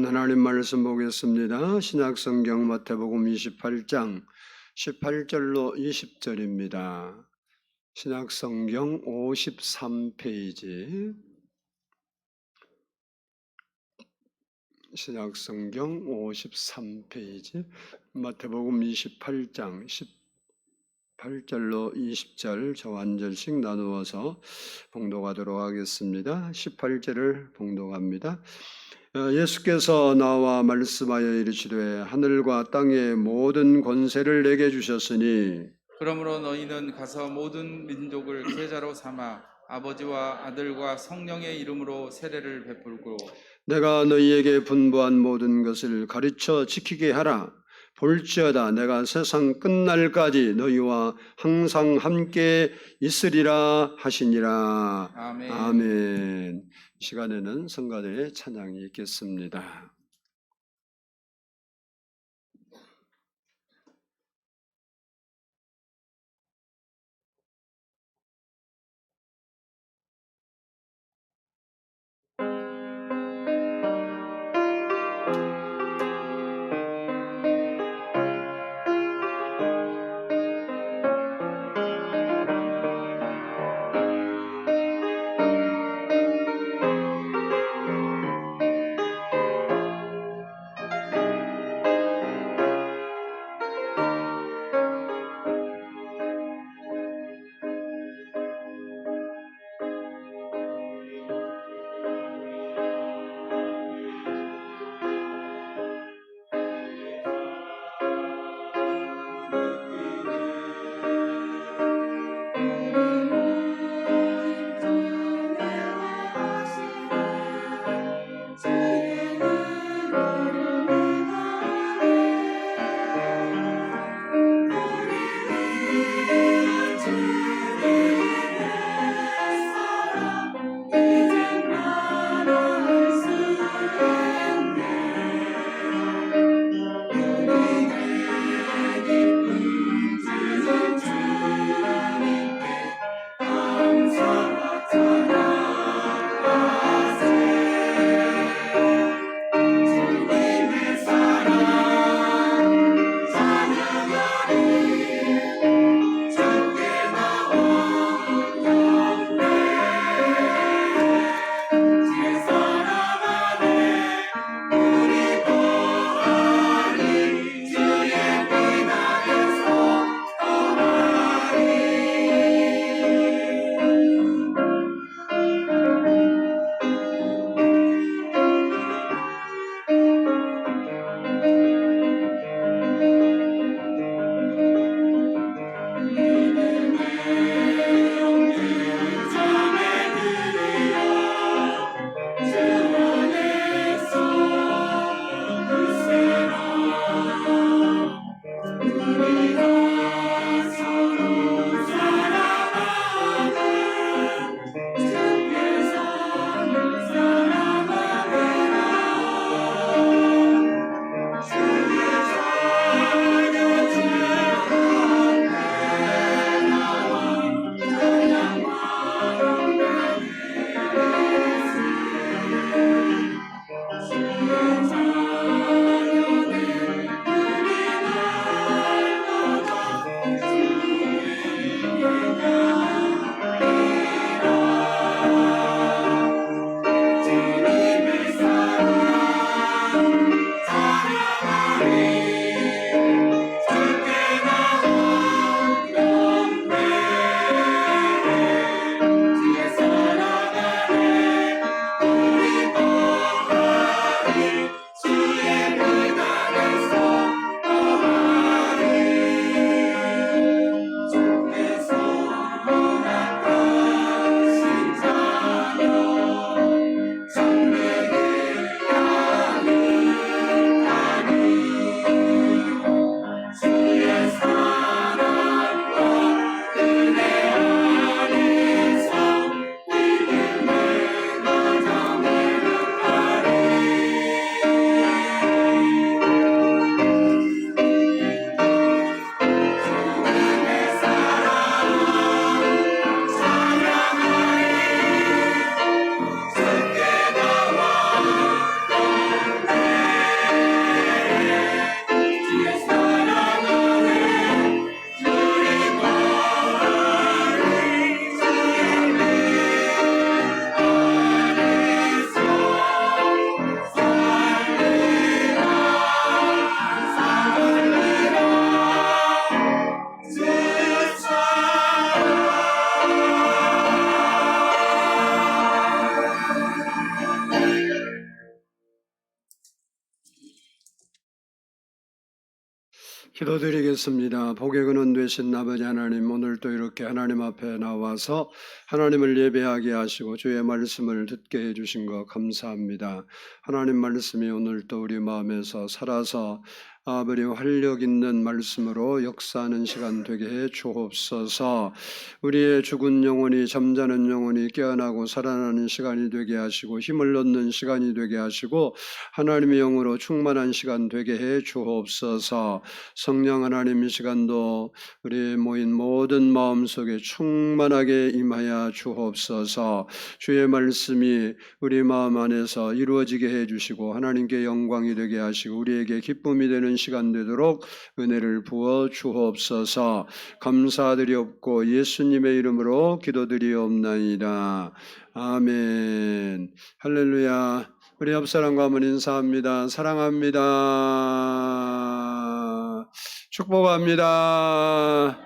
하나님 말씀 보겠습니다. 신약성경 마태복음 28장 18절로 20절입니다. 신약성경 53페이지 신약성경 53페이지 마태복음 28장 18절로 20절 저 한 절씩 나누어서 봉독하도록 하겠습니다. 18절을 봉독합니다. 예수께서 나와 말씀하여 이르시되 하늘과 땅의 모든 권세를 내게 주셨으니 그러므로 너희는 가서 모든 민족을 제자로 삼아 아버지와 아들과 성령의 이름으로 세례를 베풀고 내가 너희에게 분부한 모든 것을 가르쳐 지키게 하라. 볼지어다 내가 세상 끝날까지 너희와 항상 함께 있으리라 하시니라. 아멘. 아멘. 시간에는 성가대의 찬양이 있겠습니다. 기도드리겠습니다. 복의 근원 되신 아버지 하나님, 오늘 또 이렇게 하나님 앞에 나와서 하나님을 예배하게 하시고 주의 말씀을 듣게 해주신 것 감사합니다. 하나님 말씀이 오늘 또 우리 마음에서 살아서 아버지 활력 있는 말씀으로 역사하는 시간 되게 해 주옵소서. 우리의 죽은 영혼이, 잠자는 영혼이 깨어나고 살아나는 시간이 되게 하시고 힘을 얻는 시간이 되게 하시고 하나님의 영으로 충만한 시간 되게 해 주옵소서. 성령 하나님, 이 시간도 우리 모인 모든 마음속에 충만하게 임하여 주옵소서. 주의 말씀이 우리 마음 안에서 이루어지게 해주시고 하나님께 영광이 되게 하시고 우리에게 기쁨이 되는 시간 되도록 은혜를 부어 주옵소서. 감사드리옵고 예수님의 이름으로 기도드리옵나이다. 아멘. 할렐루야. 우리 옆사람과 한번 인사합니다. 사랑합니다. 축복합니다.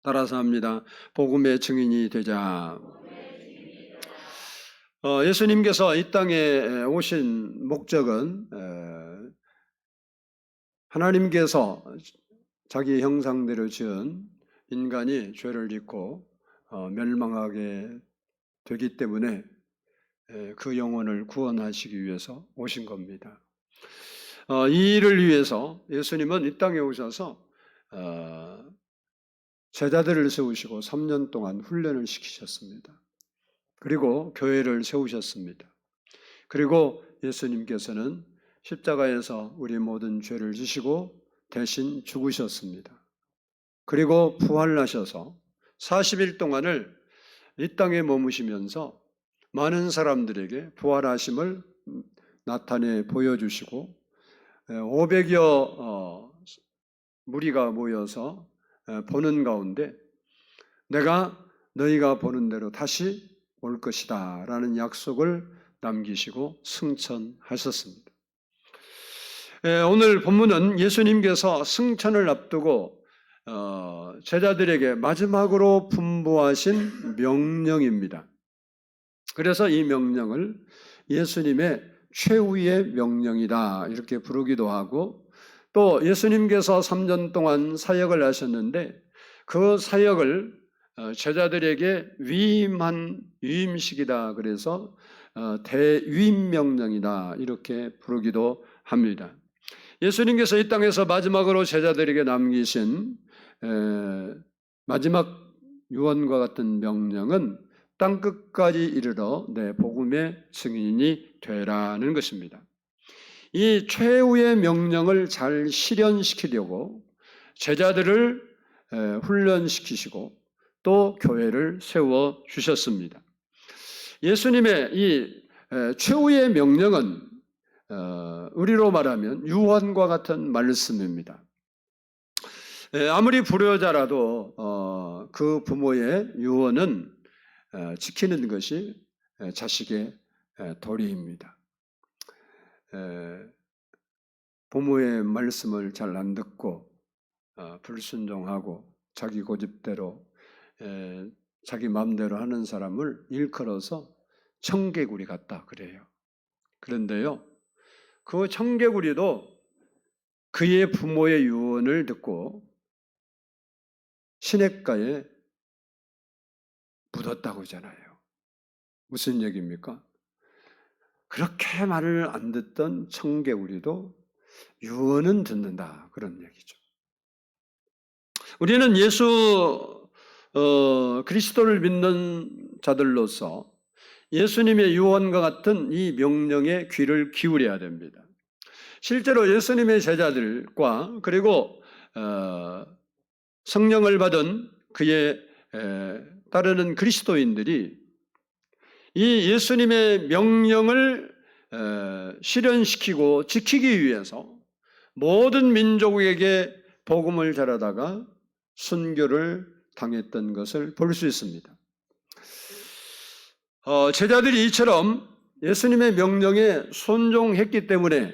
따라서 합니다. 복음의 증인이 되자. 예수님께서 이 땅에 오신 목적은 하나님께서 자기 형상대로 지은 인간이 죄를 짓고 멸망하게 되기 때문에 그 영혼을 구원하시기 위해서 오신 겁니다. 이 일을 위해서 예수님은 이 땅에 오셔서 제자들을 세우시고 3년 동안 훈련을 시키셨습니다. 그리고 교회를 세우셨습니다. 그리고 예수님께서는 십자가에서 우리 모든 죄를 지시고 대신 죽으셨습니다. 그리고 부활하셔서 40일 동안을 이 땅에 머무시면서 많은 사람들에게 부활하심을 나타내 보여주시고 500여 무리가 모여서 보는 가운데 내가 너희가 보는 대로 다시 올 것이다 라는 약속을 남기시고 승천하셨습니다. 오늘 본문은 예수님께서 승천을 앞두고 제자들에게 마지막으로 분부하신 명령입니다. 그래서 이 명령을 예수님의 최후의 명령이다 이렇게 부르기도 하고, 또 예수님께서 3년 동안 사역을 하셨는데 그 사역을 제자들에게 위임한 위임식이다 그래서 대위임 명령이다 이렇게 부르기도 합니다. 예수님께서 이 땅에서 마지막으로 제자들에게 남기신 마지막 유언과 같은 명령은 땅끝까지 이르러 내 복음의 증인이 되라는 것입니다. 이 최후의 명령을 잘 실현시키려고 제자들을 훈련시키시고 또 교회를 세워 주셨습니다. 예수님의 이 최후의 명령은 우리로 말하면 유언과 같은 말씀입니다. 아무리 불효자라도 그 부모의 유언은 지키는 것이 자식의 도리입니다. 부모의 말씀을 잘 안 듣고 불순종하고 자기 고집대로 자기 마음대로 하는 사람을 일컬어서 청개구리 같다 그래요. 그런데요, 그 청개구리도 그의 부모의 유언을 듣고 시냇가에 묻었다고 하잖아요. 무슨 얘기입니까? 그렇게 말을 안 듣던 청개구리도 유언은 듣는다 그런 얘기죠. 우리는 예수 그리스도를 믿는 자들로서 예수님의 유언과 같은 이 명령에 귀를 기울여야 됩니다. 실제로 예수님의 제자들과 그리고 성령을 받은 그의 따르는 그리스도인들이 이 예수님의 명령을 실현시키고 지키기 위해서 모든 민족에게 복음을 전하다가 순교를 당했던 것을 볼 수 있습니다. 제자들이 이처럼 예수님의 명령에 순종했기 때문에,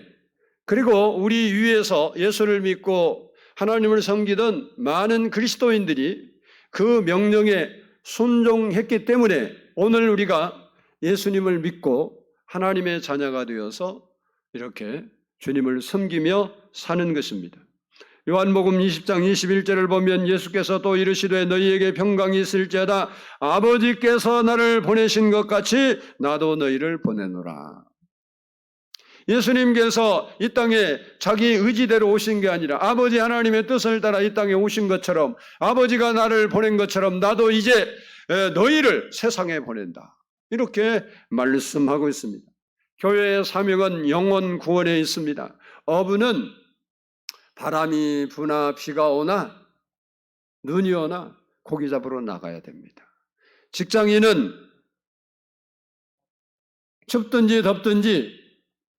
그리고 우리 위에서 예수를 믿고 하나님을 섬기던 많은 그리스도인들이 그 명령에 순종했기 때문에 오늘 우리가 예수님을 믿고 하나님의 자녀가 되어서 이렇게 주님을 섬기며 사는 것입니다. 요한복음 20장 21절을 보면 예수께서 또 이르시되 너희에게 평강이 있을지어다 아버지께서 나를 보내신 것 같이 나도 너희를 보내노라. 예수님께서 이 땅에 자기 의지대로 오신 게 아니라 아버지 하나님의 뜻을 따라 이 땅에 오신 것처럼 아버지가 나를 보낸 것처럼 나도 이제 너희를 세상에 보낸다. 이렇게 말씀하고 있습니다. 교회의 사명은 영혼 구원에 있습니다. 어부는 바람이 부나 비가 오나 눈이 오나 고기 잡으러 나가야 됩니다. 직장인은 춥든지 덥든지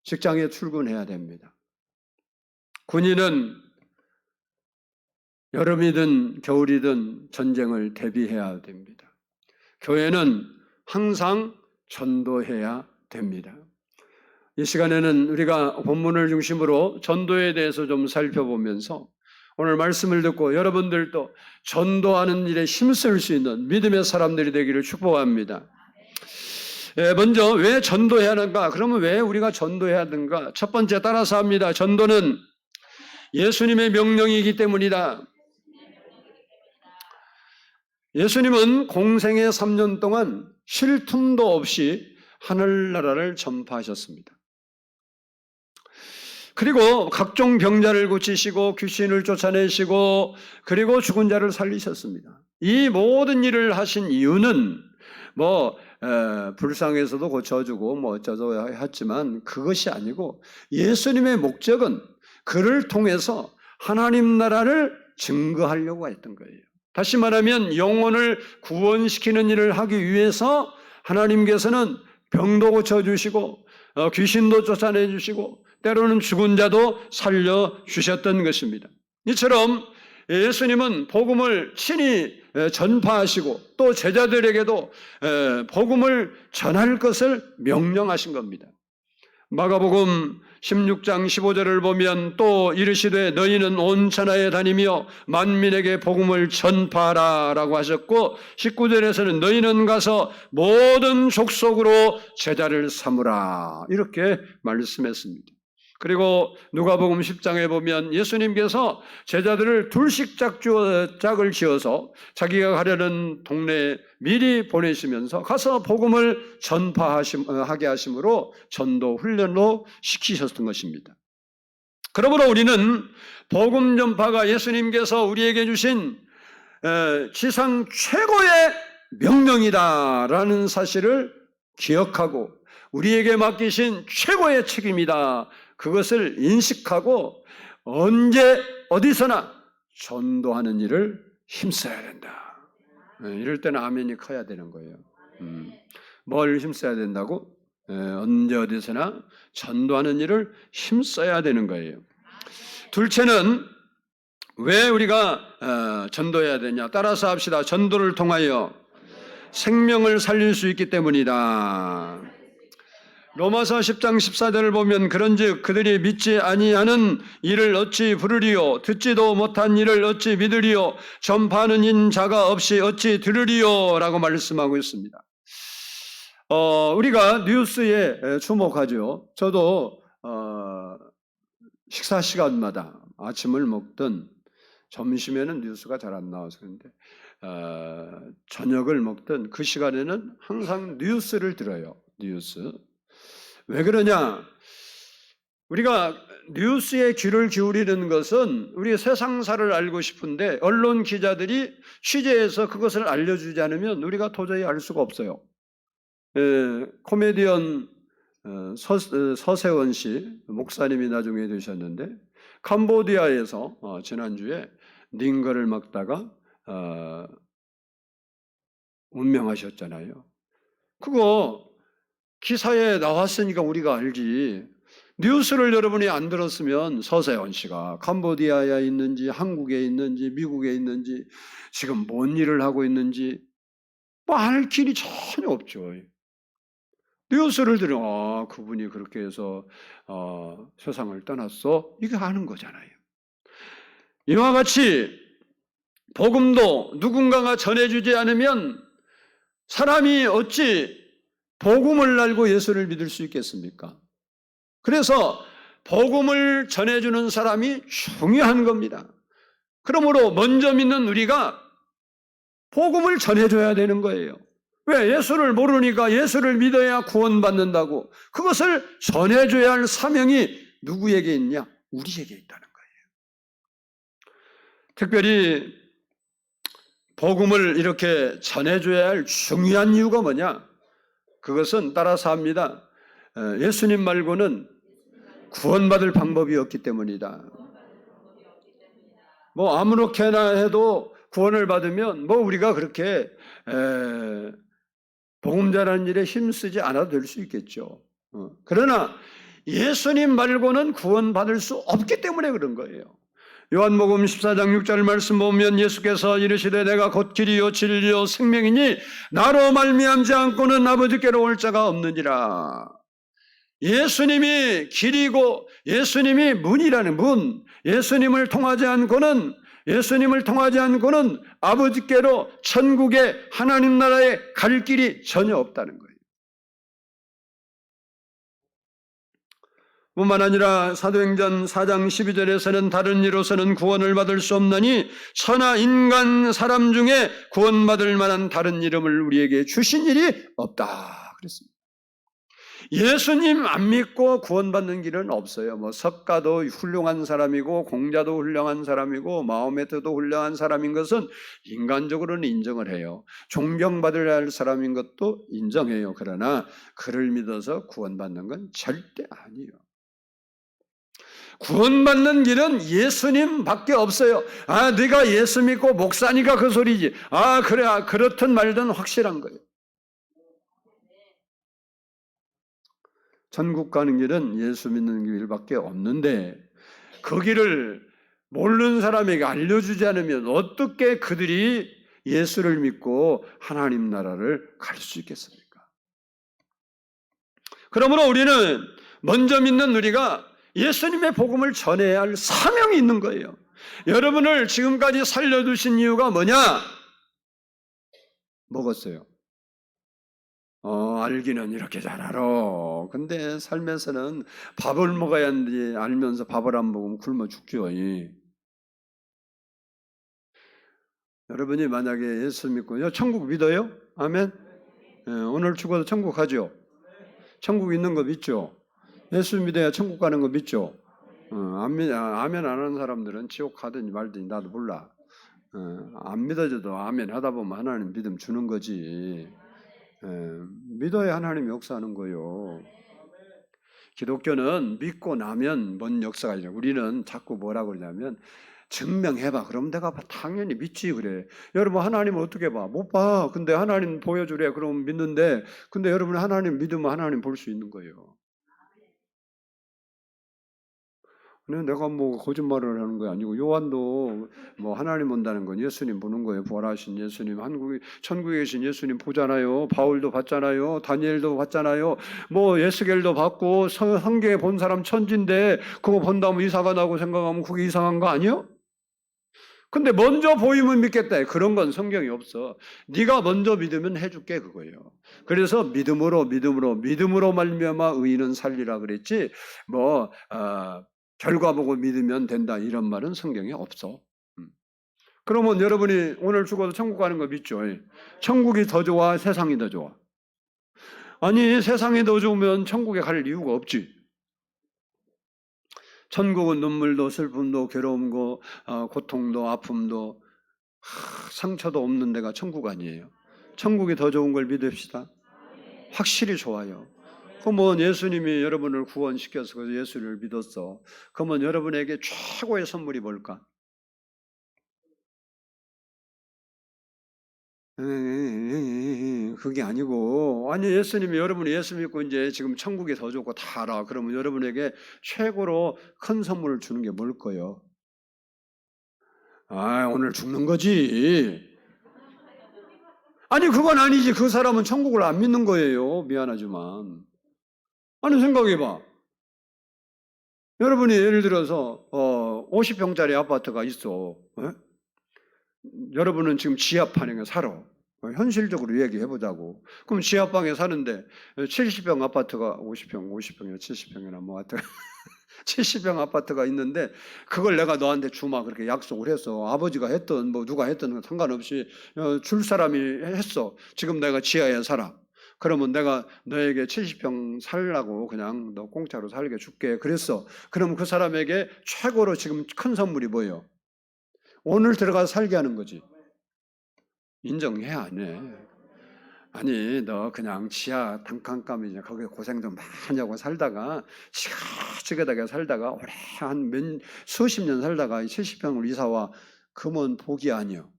직장에 출근해야 됩니다. 군인은 여름이든 겨울이든 전쟁을 대비해야 됩니다. 교회는 항상 전도해야 됩니다. 이 시간에는 우리가 본문을 중심으로 전도에 대해서 좀 살펴보면서 오늘 말씀을 듣고 여러분들도 전도하는 일에 힘쓸 수 있는 믿음의 사람들이 되기를 축복합니다. 먼저 왜 전도해야 하는가? 그러면 왜 우리가 전도해야 하는가? 첫 번째 따라서 합니다. 전도는 예수님의 명령이기 때문이다. 예수님은 공생의 3년 동안 쉴 틈도 없이 하늘나라를 전파하셨습니다. 그리고 각종 병자를 고치시고 귀신을 쫓아내시고 그리고 죽은 자를 살리셨습니다. 이 모든 일을 하신 이유는 불쌍해서도 고쳐주고 어쩌고 했지만 그것이 아니고 예수님의 목적은 그를 통해서 하나님 나라를 증거하려고 했던 거예요. 다시 말하면 영혼을 구원시키는 일을 하기 위해서 하나님께서는 병도 고쳐주시고 귀신도 쫓아내주시고 때로는 죽은 자도 살려주셨던 것입니다. 이처럼 예수님은 복음을 친히 전파하시고 또 제자들에게도 복음을 전할 것을 명령하신 겁니다. 마가복음 16장 15절을 보면 또 이르시되 너희는 온 천하에 다니며 만민에게 복음을 전파하라 라고 하셨고 19절에서는 너희는 가서 모든 족속으로 제자를 삼으라 이렇게 말씀했습니다. 그리고 누가복음 10장에 보면 예수님께서 제자들을 둘씩 짝을 지어서 자기가 가려는 동네에 미리 보내시면서 가서 복음을 전파하게 하심으로 전도 훈련로 시키셨던 것입니다. 그러므로 우리는 복음 전파가 예수님께서 우리에게 주신 지상 최고의 명령이다라는 사실을 기억하고 우리에게 맡기신 최고의 책임이다. 그것을 인식하고 언제 어디서나 전도하는 일을 힘써야 된다. 이럴 때는 아멘이 커야 되는 거예요. 뭘 힘써야 된다고? 언제 어디서나 전도하는 일을 힘써야 되는 거예요. 둘째는 왜 우리가 전도해야 되냐? 따라서 합시다. 전도를 통하여 생명을 살릴 수 있기 때문이다. 로마서 10장 14절을 보면 그런즉 그들이 믿지 아니하는 일을 어찌 부르리요 듣지도 못한 일을 어찌 믿으리요 전파하는 자가 없이 어찌 들으리요 라고 말씀하고 있습니다. 우리가 뉴스에 주목하죠. 저도 식사 시간마다 아침을 먹든 점심에는 뉴스가 잘 안 나와서 그런데 저녁을 먹든 그 시간에는 항상 뉴스를 들어요. 뉴스. 왜 그러냐? 우리가 뉴스에 귀를 기울이는 것은 우리 세상사를 알고 싶은데 언론 기자들이 취재해서 그것을 알려주지 않으면 우리가 도저히 알 수가 없어요. 코미디언 서세원 씨 목사님이 나중에 되셨는데 캄보디아에서 지난주에 닝거를 막다가 운명하셨잖아요. 그거 기사에 나왔으니까 우리가 알지. 뉴스를 여러분이 안 들었으면 서세원 씨가 캄보디아에 있는지 한국에 있는지 미국에 있는지 지금 뭔 일을 하고 있는지 알 길이 전혀 없죠. 뉴스를 들으면 그분이 그렇게 해서 세상을 떠났어. 이게 아는 거잖아요. 이와 같이 복음도 누군가가 전해주지 않으면 사람이 어찌 복음을 알고 예수를 믿을 수 있겠습니까? 그래서 복음을 전해주는 사람이 중요한 겁니다. 그러므로 먼저 믿는 우리가 복음을 전해줘야 되는 거예요. 왜? 예수를 모르니까 예수를 믿어야 구원받는다고. 그것을 전해줘야 할 사명이 누구에게 있냐? 우리에게 있다는 거예요. 특별히 복음을 이렇게 전해줘야 할 중요한 이유가 뭐냐? 그것은 따라서 합니다. 예수님 말고는 구원받을 방법이 없기 때문이다. 뭐 아무렇게나 해도 구원을 받으면 뭐 우리가 그렇게 복음 전하는 일에 힘쓰지 않아도 될 수 있겠죠. 그러나 예수님 말고는 구원받을 수 없기 때문에 그런 거예요. 요한복음 14장 6절 말씀 보면 예수께서 이르시되 내가 곧 길이요 진리요 생명이니 나로 말미암지 않고는 아버지께로 올 자가 없느니라. 예수님이 길이고 예수님이 문이라는 문, 예수님을 통하지 않고는 아버지께로 천국의 하나님 나라에 갈 길이 전혀 없다는 거예요. 뿐만 아니라 사도행전 4장 12절에서는 다른 이로서는 구원을 받을 수 없나니 천하 인간 사람 중에 구원받을 만한 다른 이름을 우리에게 주신 일이 없다 그랬습니다. 예수님 안 믿고 구원받는 길은 없어요. 뭐 석가도 훌륭한 사람이고 공자도 훌륭한 사람이고 마호메트도 훌륭한 사람인 것은 인간적으로는 인정을 해요. 존경받아야 할 사람인 것도 인정해요. 그러나 그를 믿어서 구원받는 건 절대 아니에요. 구원받는 길은 예수님밖에 없어요. 아, 네가 예수 믿고 목사니까 그 소리지. 아, 그래, 그렇든 말든 확실한 거예요. 천국 가는 길은 예수 믿는 길밖에 없는데 그 길을 모르는 사람에게 알려주지 않으면 어떻게 그들이 예수를 믿고 하나님 나라를 갈 수 있겠습니까? 그러므로 우리는 먼저 믿는 우리가 예수님의 복음을 전해야 할 사명이 있는 거예요. 여러분을 지금까지 살려두신 이유가 뭐냐? 먹었어요. 알기는 이렇게 잘 알아. 근데 삶에서는 밥을 먹어야 하는지 알면서 밥을 안 먹으면 굶어 죽죠. 여러분이 만약에 예수 믿고 천국 믿어요? 아멘? 오늘 죽어도 천국 가죠? 천국 있는 거 믿죠? 예수 믿어야 천국 가는 거 믿죠? 아멘 안 하는 사람들은 지옥 가든지 말든지 나도 몰라. 안 믿어져도 아멘 하다 보면 하나님 믿음 주는 거지. 믿어야 하나님이 역사하는 거예요. 기독교는 믿고 나면 뭔 역사가 아니라 우리는 자꾸 뭐라고 그러냐면 증명해봐. 그럼 내가 당연히 믿지 그래. 여러분 하나님을 어떻게 봐? 못 봐. 근데 하나님 보여주래. 그럼 믿는데 근데 여러분 하나님 믿으면 하나님 볼 수 있는 거예요. 내가 뭐 거짓말을 하는 거 아니고 요한도 뭐 하나님 본다는 건 예수님 보는 거예요. 부활하신 예수님, 천국에 계신 예수님 보잖아요. 바울도 봤잖아요. 다니엘도 봤잖아요. 뭐 예스겔도 봤고 성경에 본 사람 천지인데 그거 본다면 이사가 나고 생각하면 그게 이상한 거 아니에요? 근데 먼저 보이면 믿겠다. 그런 건 성경이 없어. 네가 먼저 믿으면 해줄게 그거예요. 그래서 믿음으로 말미암아 의인은 살리라 그랬지. 결과 보고 믿으면 된다 이런 말은 성경에 없어. 그러면 여러분이 오늘 죽어도 천국 가는 거 믿죠? 천국이 더 좋아? 세상이 더 좋아? 아니 세상이 더 좋으면 천국에 갈 이유가 없지. 천국은 눈물도 슬픔도 괴로움도 고통도 아픔도 상처도 없는 데가 천국 아니에요. 천국이 더 좋은 걸 믿읍시다. 확실히 좋아요. 그러면 예수님이 여러분을 구원시켜서 예수를 믿었어. 그러면 여러분에게 최고의 선물이 뭘까? 그게 아니고 아니 예수님이 여러분이 예수 믿고 이제 지금 천국이 더 좋고 다 알아. 그러면 여러분에게 최고로 큰 선물을 주는 게 뭘까요? 오늘 죽는 거지. 아니 그건 아니지. 그 사람은 천국을 안 믿는 거예요. 미안하지만. 아니 생각해봐. 여러분이 예를 들어서 50평짜리 아파트가 있어. 여러분은 지금 지하판에 살아. 현실적으로 얘기해보자고. 그럼 지하방에 사는데 70평 아파트가 50평이나 70평이나 뭐 하여튼 70평 아파트가 있는데 그걸 내가 너한테 주마 그렇게 약속을 했어. 아버지가 했든 뭐 누가 했든 상관없이 줄 사람이 했어. 지금 내가 지하에 살아. 그러면 내가 너에게 70평 살라고 그냥 너 공짜로 살게 줄게 그랬어. 그러면 그 사람에게 최고로 지금 큰 선물이 뭐예요? 오늘 들어가서 살게 하는 거지. 인정해 안 해? 아니 너 그냥 지하 단칸감이냐 거기에 고생 좀 많이 하고 살다가 지긋지긋하게 살다가 오래 한 수십 년 살다가 70평을 이사와. 그러면 복이 아니요.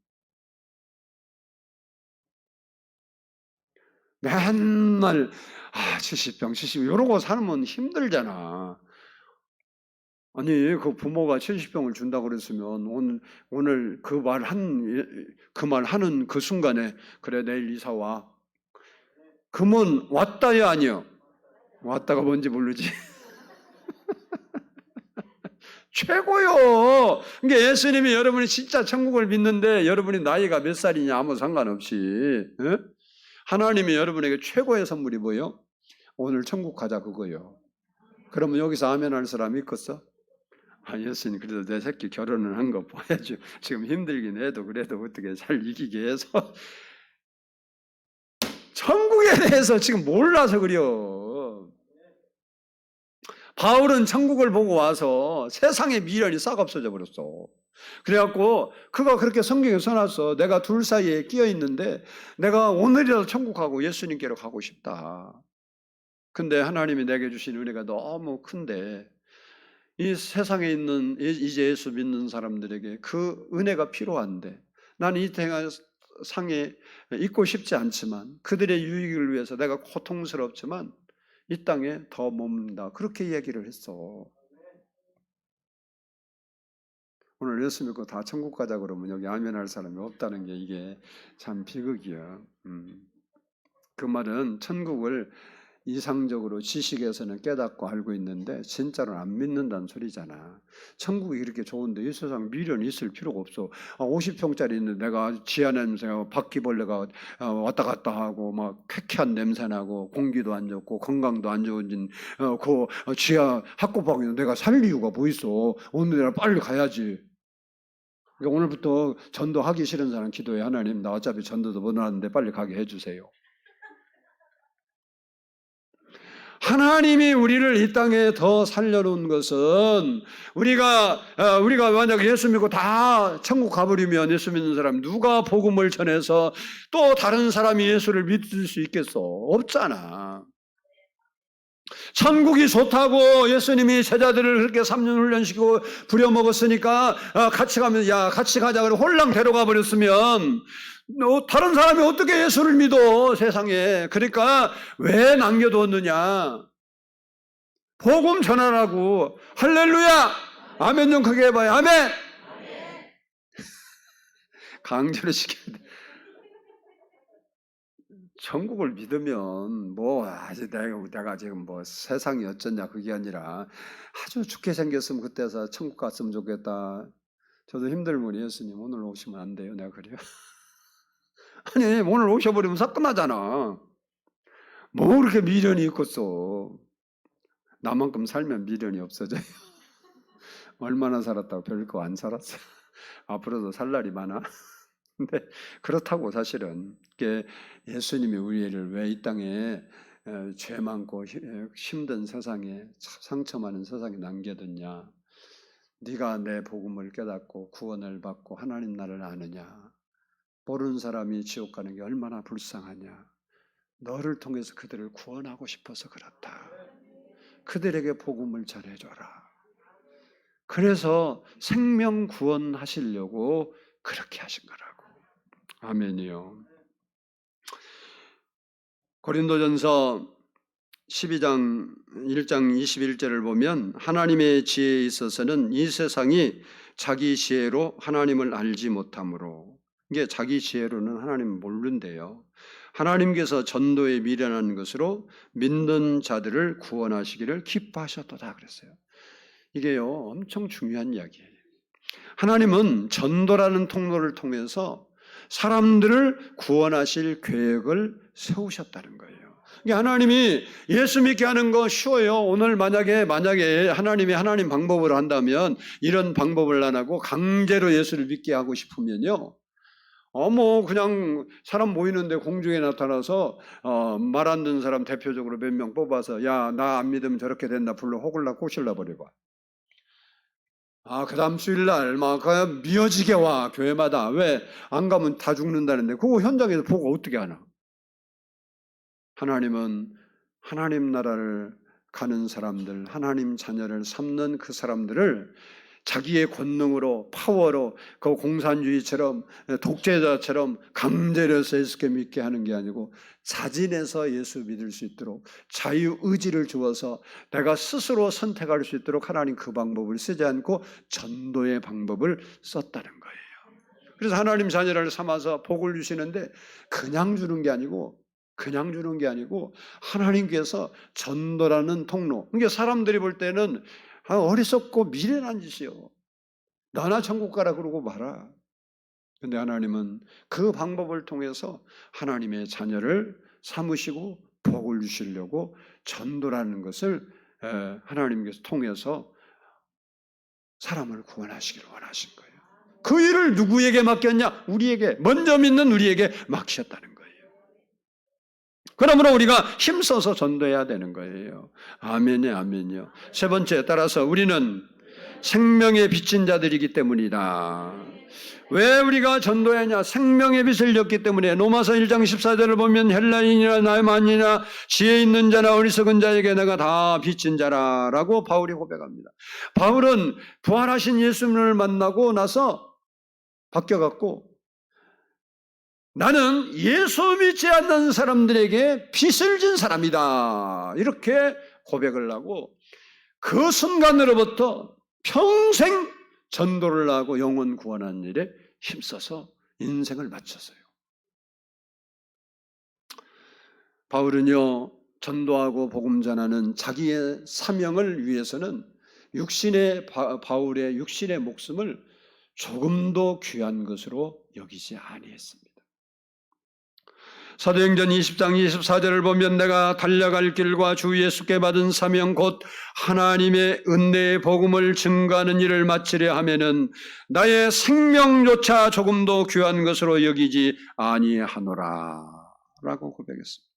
맨날 70평 70 이러고 살면 힘들잖아. 아니 그 부모가 70평을 준다고 그랬으면 오늘 그 말 하는 그 순간에 그래 내일 이사 와. 그러면 왔다야 아니요. 왔다가 뭔지 모르지. 최고요. 그러니까 예수님이 여러분이 진짜 천국을 믿는데 여러분이 나이가 몇 살이냐 아무 상관없이 하나님이 여러분에게 최고의 선물이 뭐예요? 오늘 천국 가자 그거요. 그러면 여기서 아멘 할 사람 있겠어? 예수님 그래도 내 새끼 결혼을 한 거 봐야죠. 지금 힘들긴 해도 그래도 어떻게 잘 이기게 해서 천국에 대해서 지금 몰라서 그래요. 바울은 천국을 보고 와서 세상의 미련이 싹 없어져 버렸어. 그래갖고 그가 그렇게 성경에 써놨어. 내가 둘 사이에 끼어 있는데 내가 오늘이라도 천국 가고 예수님께로 가고 싶다. 근데 하나님이 내게 주신 은혜가 너무 큰데 이 세상에 있는 이제 예수 믿는 사람들에게 그 은혜가 필요한데 나는 이 세상에 있고 싶지 않지만 그들의 유익을 위해서 내가 고통스럽지만 이 땅에 더 머문다. 그렇게 얘기를 했어. 오늘 예수 믿고 다 천국 가자 그러면 여기 아멘 할 사람이 없다는 게 이게 참 비극이야. 그 말은 천국을 이상적으로 지식에서는 깨닫고 알고 있는데 진짜로는 안 믿는다는 소리잖아. 천국이 이렇게 좋은데 이 세상 미련이 있을 필요가 없어. 50평짜리 있는데 내가 지하 냄새가 바퀴벌레가 왔다 갔다 하고 막 쾌쾌한 냄새 나고 공기도 안 좋고 건강도 안 좋은 그 지하 학구방에 내가 살 이유가 뭐 있어. 오늘이라 빨리 가야지. 그러니까 오늘부터 전도하기 싫은 사람 기도해. 하나님 나 어차피 전도도 못 하는데 빨리 가게 해주세요. 하나님이 우리를 이 땅에 더 살려놓은 것은 우리가 만약 예수 믿고 다 천국 가버리면 예수 믿는 사람 누가 복음을 전해서 또 다른 사람이 예수를 믿을 수 있겠어? 없잖아. 천국이 좋다고 예수님이 제자들을 그렇게 3년 훈련시키고 부려먹었으니까 같이 가면 같이 가자 그러고 홀랑 데려가 버렸으면 다른 사람이 어떻게 예수를 믿어 세상에. 그러니까 왜 남겨두었느냐. 복음 전하라고. 할렐루야. 아멘 좀 크게 해봐요. 아멘. 강제로 시켜야 돼. 천국을 믿으면 아직 내가 지금 세상이 어쩌냐 그게 아니라 아주 좋게 생겼으면 그때서 천국 갔으면 좋겠다. 저도 힘들면 예수님 오늘 오시면 안 돼요. 내가 그래요. 아니 오늘 오셔버리면 싹 끝나잖아. 뭐 그렇게 미련이 있겠어. 나만큼 살면 미련이 없어져요. 얼마나 살았다고 별거 안 살았어. 앞으로도 살 날이 많아. 근데 그렇다고 사실은 예수님이 우리를 왜 이 땅에 죄 많고 힘든 세상에 상처 많은 세상에 남겨뒀냐. 네가 내 복음을 깨닫고 구원을 받고 하나님 나라를 아느냐. 모르는 사람이 지옥 가는 게 얼마나 불쌍하냐. 너를 통해서 그들을 구원하고 싶어서 그렇다. 그들에게 복음을 전해줘라. 그래서 생명 구원하시려고 그렇게 하신 거라고. 아멘이요. 고린도전서 12장 1장 21절을 보면 하나님의 지혜에 있어서는 이 세상이 자기 지혜로 하나님을 알지 못하므로. 이게 자기 지혜로는 하나님을 모른대요. 하나님께서 전도에 미련한 것으로 믿는 자들을 구원하시기를 기뻐하셨도다 그랬어요. 이게요 엄청 중요한 이야기예요. 하나님은 전도라는 통로를 통해서 사람들을 구원하실 계획을 세우셨다는 거예요. 이게 하나님이 예수 믿게 하는 거 쉬워요. 오늘 만약에 하나님이 하나님 방법을 한다면 이런 방법을 안 하고 강제로 예수를 믿게 하고 싶으면요. 뭐 그냥 사람 모이는데 공중에 나타나서 말 안 듣는 사람 대표적으로 몇 명 뽑아서 야, 나 안 믿으면 저렇게 된다 불러 호글라 꼬실라 버리고. 그 다음 주일날 막 미어지게 와 교회마다. 왜? 안 가면 다 죽는다는데 그거 현장에서 보고 어떻게 하나? 하나님은 하나님 나라를 가는 사람들, 하나님 자녀를 삼는 그 사람들을 자기의 권능으로, 파워로, 그 공산주의처럼, 독재자처럼 강제로 예수께 믿게 하는 게 아니고 자진해서 예수 믿을 수 있도록 자유의지를 주어서 내가 스스로 선택할 수 있도록 하나님 그 방법을 쓰지 않고 전도의 방법을 썼다는 거예요. 그래서 하나님 자녀를 삼아서 복을 주시는데 그냥 주는 게 아니고 하나님께서 전도라는 통로. 그러니까 사람들이 볼 때는 어리석고 미련한 짓이요. 너나 천국 가라 그러고 말아. 근데 하나님은 그 방법을 통해서 하나님의 자녀를 삼으시고 복을 주시려고 전도라는 것을 하나님께서 통해서 사람을 구원하시기를 원하신 거예요. 그 일을 누구에게 맡겼냐? 우리에게, 먼저 믿는 우리에게 맡기셨다는 거예요. 그러므로 우리가 힘써서 전도해야 되는 거예요. 아멘이요, 아멘이요. 세 번째, 따라서 우리는 생명의 빚진 자들이기 때문이다. 왜 우리가 전도해야 하냐? 생명의 빚을 졌기 때문에. 로마서 1장 14절을 보면 헬라인이나 나만이나 지혜 있는 자나 어리석은 자에게 내가 다 빚진 자라라고 바울이 고백합니다. 바울은 부활하신 예수님을 만나고 나서 바뀌어갖고 나는 예수 믿지 않는 사람들에게 빚을 진 사람이다. 이렇게 고백을 하고 그 순간으로부터 평생 전도를 하고 영혼 구원하는 일에 힘써서 인생을 바쳤어요. 바울은요, 전도하고 복음 전하는 자기의 사명을 위해서는 바울의 육신의 목숨을 조금도 귀한 것으로 여기지 아니했습니다. 사도행전 20장 24절을 보면 내가 달려갈 길과 주 예수께 받은 사명 곧 하나님의 은혜의 복음을 증거하는 일을 마치려 하면은 나의 생명조차 조금도 귀한 것으로 여기지 아니하노라 라고 고백했습니다.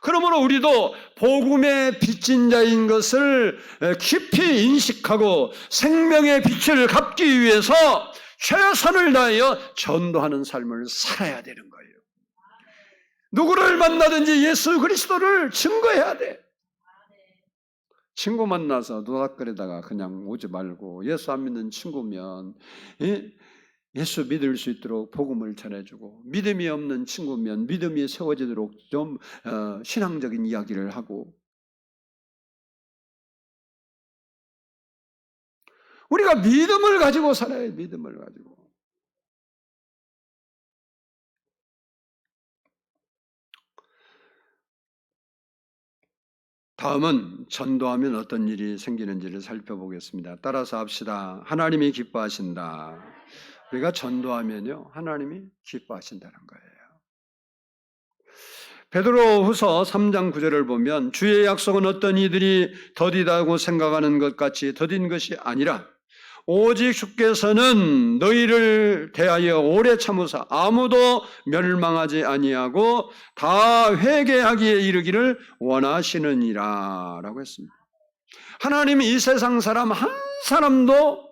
그러므로 우리도 복음의 빚진 자인 것을 깊이 인식하고 생명의 빛을 갚기 위해서 최선을 다하여 전도하는 삶을 살아야 되는 거예요. 누구를 만나든지 예수 그리스도를 증거해야 돼. 친구 만나서 노닥거리다가 그냥 오지 말고 예수 안 믿는 친구면 예수 믿을 수 있도록 복음을 전해주고 믿음이 없는 친구면 믿음이 세워지도록 좀 신앙적인 이야기를 하고 우리가 믿음을 가지고 살아야 믿음을 가지고. 다음은 전도하면 어떤 일이 생기는지를 살펴보겠습니다. 따라서 합시다. 하나님이 기뻐하신다. 우리가 전도하면요, 하나님이 기뻐하신다는 거예요. 베드로후서 3장 9절을 보면 주의 약속은 어떤 이들이 더디다고 생각하는 것 같이 더딘 것이 아니라 오직 주께서는 너희를 대하여 오래 참으사 아무도 멸망하지 아니하고 다 회개하기에 이르기를 원하시느니라 라고 했습니다. 하나님이 이 세상 사람 한 사람도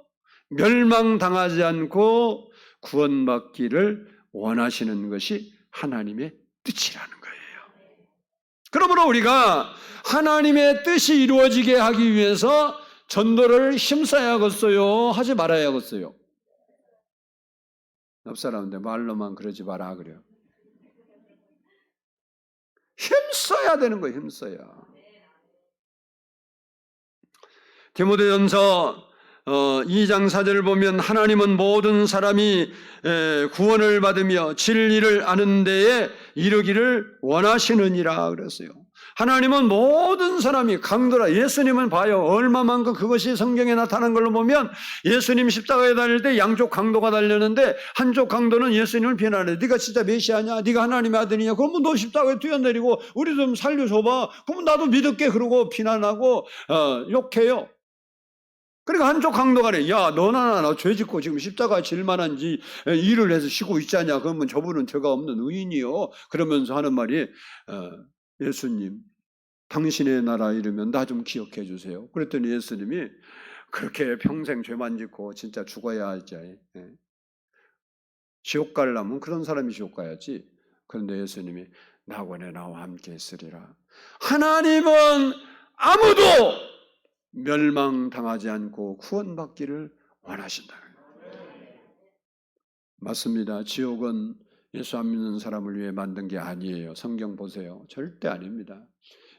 멸망당하지 않고 구원받기를 원하시는 것이 하나님의 뜻이라는 거예요. 그러므로 우리가 하나님의 뜻이 이루어지게 하기 위해서 전도를 힘써야겠어요? 하지 말아야겠어요? 옆 사람한테 말로만 그러지 마라 그래요. 힘써야 되는 거예요. 힘써야. 디모데전서 2장 4절을 보면 하나님은 모든 사람이 구원을 받으며 진리를 아는 데에 이르기를 원하시느니라 그랬어요. 하나님은 모든 사람이 강도라. 예수님은 봐요. 얼마만큼 그것이 성경에 나타난 걸로 보면 예수님 십자가에 달릴 때 양쪽 강도가 달렸는데 한쪽 강도는 예수님을 비난해. 네가 진짜 메시아냐? 네가 하나님의 아들이냐? 그러면 너 십자가에 뛰어내리고 우리 좀 살려줘봐. 그러면 나도 믿을게. 그러고 비난하고 욕해요. 그러니까 한쪽 강도가 그래. 야, 너나 나 죄 짓고 지금 십자가 질 만한지 일을 해서 쉬고 있잖냐. 그러면 저분은 죄가 없는 의인이요. 그러면서 하는 말이 예수님, 당신의 나라 이르면 나 좀 기억해 주세요. 그랬더니 예수님이 그렇게 평생 죄만 짓고 진짜 죽어야 하지. 지옥 가려면 그런 사람이 지옥 가야지. 그런데 예수님이 낙원에 나와 함께 있으리라. 하나님은 아무도 멸망당하지 않고 구원받기를 원하신다. 맞습니다. 지옥은 예수 안 믿는 사람을 위해 만든 게 아니에요. 성경 보세요. 절대 아닙니다.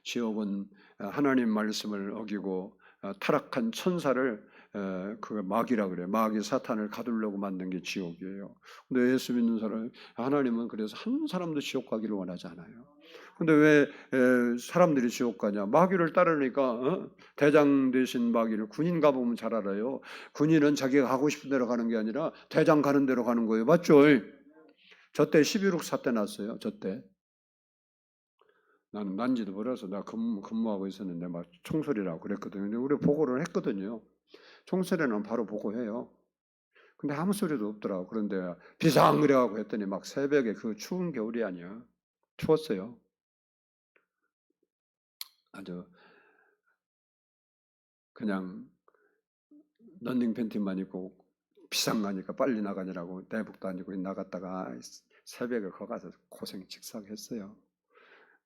지옥은 하나님 말씀을 어기고 타락한 천사를 그 마귀라 그래요. 마귀 사탄을 가두려고 만든 게 지옥이에요. 근데 예수 믿는 사람, 하나님은 그래서 한 사람도 지옥 가기를 원하지 않아요. 근데 왜 사람들이 지옥 가냐? 마귀를 따르니까 대장 되신 마귀를 군인 가보면 잘 알아요. 군인은 자기가 가고 싶은 대로 가는 게 아니라 대장 가는 대로 가는 거예요. 맞죠? 저 때 11.6 사태 났어요. 저 때. 나는 난지도 몰라서 나 근무하고 있었는데 막 총소리라고 그랬거든요. 근데 우리 보고를 했거든요. 총소리는 바로 보고해요. 근데 아무 소리도 없더라고. 그런데 비상 그래가고 했더니 막 새벽에 그 추운 겨울이 아니야. 추웠어요. 아주 그냥 런닝 팬티만 입고 비상 가니까 빨리 나가느라고 내복도 안 입고 나갔다가 새벽에 거 가서 고생 직사했어요.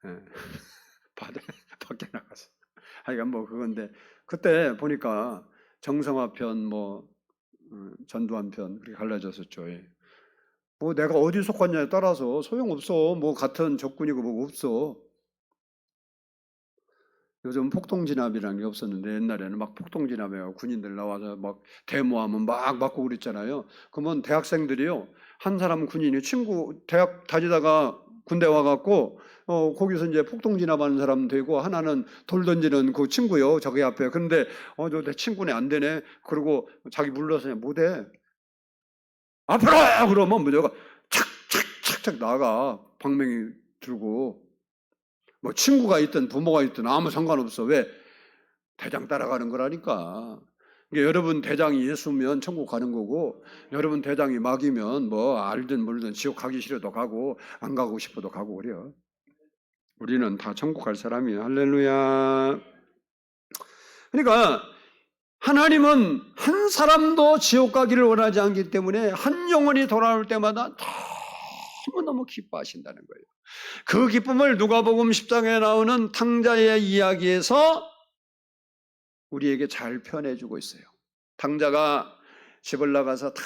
예. 밖에 나가서. 하여간 뭐 그건데 그때 보니까 정성화편 뭐 전두환편 그렇게 갈라졌었죠. 뭐 내가 어디 속았냐에 따라서 소용없어. 뭐 같은 적군이고 뭐가 없어. 요즘 폭동진압이라는 게 없었는데 옛날에는 막 폭동진압해요. 군인들 나와서 막 데모하면 막 맞고 그랬잖아요. 그러면 대학생들이요. 한 사람은 군인이 친구 대학 다니다가 군대 와갖고 거기서 이제 폭동진압하는 사람 되고 하나는 돌 던지는 그 친구요. 저기 앞에. 근데 저 내 친구네 안 되네. 그리고 자기 물러서 못해. 앞으로 그러면 무조건 착착착착 나가 방맹이 들고. 뭐 친구가 있든 부모가 있든 아무 상관없어. 왜? 대장 따라가는 거라니까. 그러니까 여러분 대장이 예수면 천국 가는 거고 여러분 대장이 마귀면 뭐 알든 몰든 지옥 가기 싫어도 가고 안 가고 싶어도 가고 그래요. 우리는 다 천국 갈 사람이에요. 할렐루야. 그러니까 하나님은 한 사람도 지옥 가기를 원하지 않기 때문에 한 영혼이 돌아올 때마다 너무너무 기뻐하신다는 거예요. 그 기쁨을 누가복음 10장에 나오는 탕자의 이야기에서 우리에게 잘 표현해주고 있어요. 탕자가 집을 나가서 다